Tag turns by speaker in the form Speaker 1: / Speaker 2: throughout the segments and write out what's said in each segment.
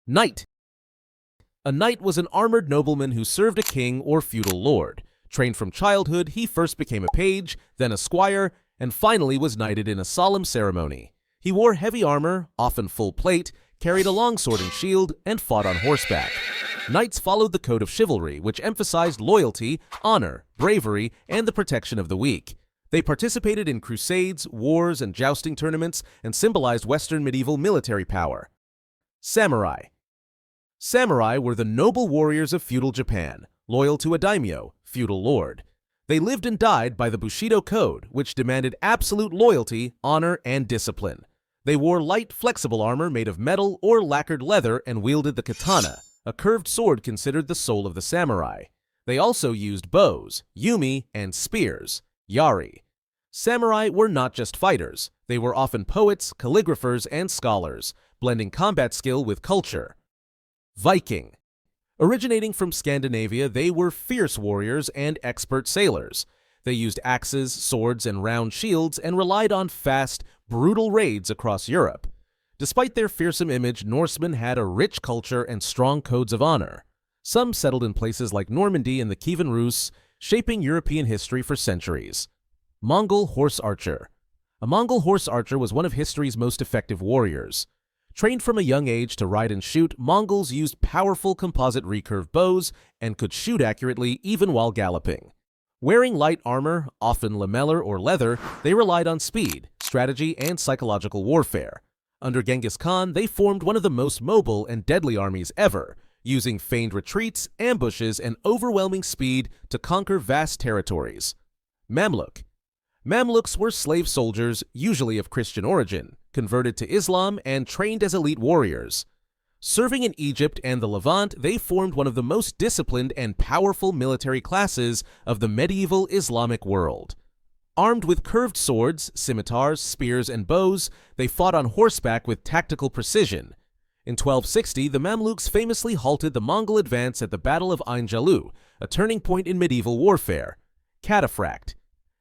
Speaker 1: Knight. A knight was an armored nobleman who served a king or feudal lord. Trained from childhood, he first became a page, then a squire, and finally was knighted in a solemn ceremony. He wore heavy armor, often full plate, carried a longsword and shield, and fought on horseback. Knights followed the code of chivalry, which emphasized loyalty, honor, bravery, and the protection of the weak. They participated in crusades, wars, and jousting tournaments, and symbolized Western medieval military power. Samurai. Samurai were the noble warriors of feudal Japan, loyal to a daimyo, feudal lord. They lived and died by the Bushido Code, which demanded absolute loyalty, honor, and discipline. They wore light, flexible armor made of metal or lacquered leather and wielded the katana, a curved sword considered the soul of the samurai. They also used bows, yumi, and spears, yari. Samurai were not just fighters. They were often poets, calligraphers, and scholars, blending combat skill with culture. Viking. Originating from Scandinavia, they were fierce warriors and expert sailors. They used axes, swords, and round shields and relied on fast, brutal raids across Europe. Despite their fearsome image, Norsemen had a rich culture and strong codes of honor. Some settled in places like Normandy and the Kievan Rus, shaping European history for centuries. Mongol horse archer. A Mongol horse archer was one of history's most effective warriors. Trained from a young age to ride and shoot, Mongols used powerful composite recurve bows and could shoot accurately even while galloping. Wearing light armor, often lamellar or leather, they relied on speed, strategy, and psychological warfare. Under Genghis Khan, they formed one of the most mobile and deadly armies ever, using feigned retreats, ambushes, and overwhelming speed to conquer vast territories. Mamluk. Mamluks were slave soldiers, usually of Christian origin, converted to Islam and trained as elite warriors. Serving in Egypt and the Levant, they formed one of the most disciplined and powerful military classes of the medieval Islamic world. Armed with curved swords, scimitars, spears, and bows, they fought on horseback with tactical precision. In 1260, the Mamluks famously halted the Mongol advance at the Battle of Ain Jalut, a turning point in medieval warfare. Cataphract.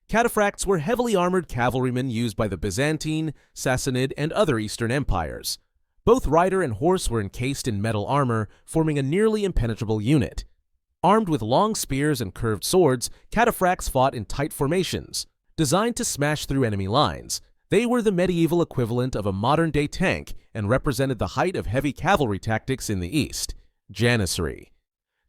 Speaker 1: Cataphracts were heavily armored cavalrymen used by the Byzantine, Sassanid, and other Eastern empires. Both rider and horse were encased in metal armor, forming a nearly impenetrable unit. Armed with long spears and curved swords, cataphracts fought in tight formations. Designed to smash through enemy lines, they were the medieval equivalent of a modern-day tank and represented the height of heavy cavalry tactics in the East. Janissary.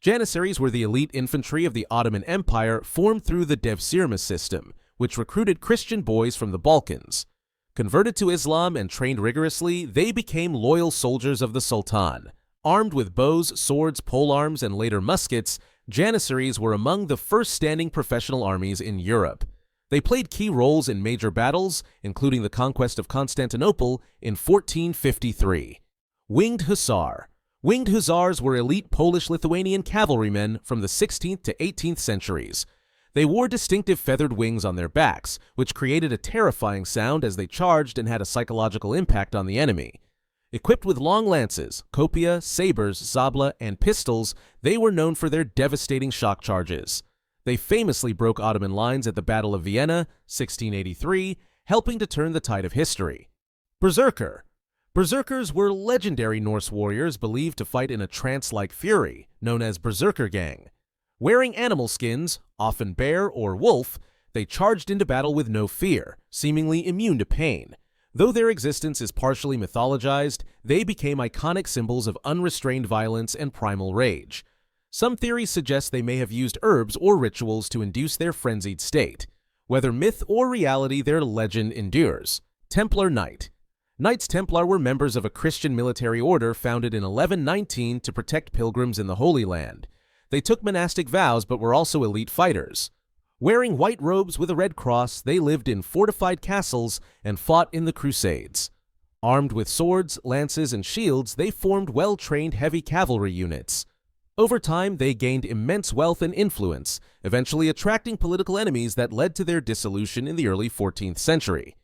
Speaker 1: Janissaries were the elite infantry of the Ottoman Empire formed through the Devşirme system, which recruited Christian boys from the Balkans. Converted to Islam and trained rigorously, they became loyal soldiers of the Sultan. Armed with bows, swords, polearms, and later muskets, Janissaries were among the first standing professional armies in Europe. They played key roles in major battles, including the conquest of Constantinople in 1453. Winged Hussar. Winged hussars were elite Polish-Lithuanian cavalrymen from the 16th to 18th centuries. They wore distinctive feathered wings on their backs, which created a terrifying sound as they charged and had a psychological impact on the enemy. Equipped with long lances, kopia, sabers, sabla, and pistols, they were known for their devastating shock charges. They famously broke Ottoman lines at the Battle of Vienna, 1683, helping to turn the tide of history. Berserker. Berserkers were legendary Norse warriors believed to fight in a trance-like fury, known as Berserker gang. Wearing animal skins, often bear or wolf, they charged into battle with no fear, seemingly immune to pain. Though their existence is partially mythologized, they became iconic symbols of unrestrained violence and primal rage. Some theories suggest they may have used herbs or rituals to induce their frenzied state. Whether myth or reality, their legend endures. Templar Knight. Knights Templar were members of a Christian military order founded in 1119 to protect pilgrims in the Holy Land. They took monastic vows but were also elite fighters. Wearing white robes with a red cross, they lived in fortified castles and fought in the Crusades. Armed with swords, lances, and shields, they formed well-trained heavy cavalry units. Over time, they gained immense wealth and influence, eventually attracting political enemies that led to their dissolution in the early 14th century.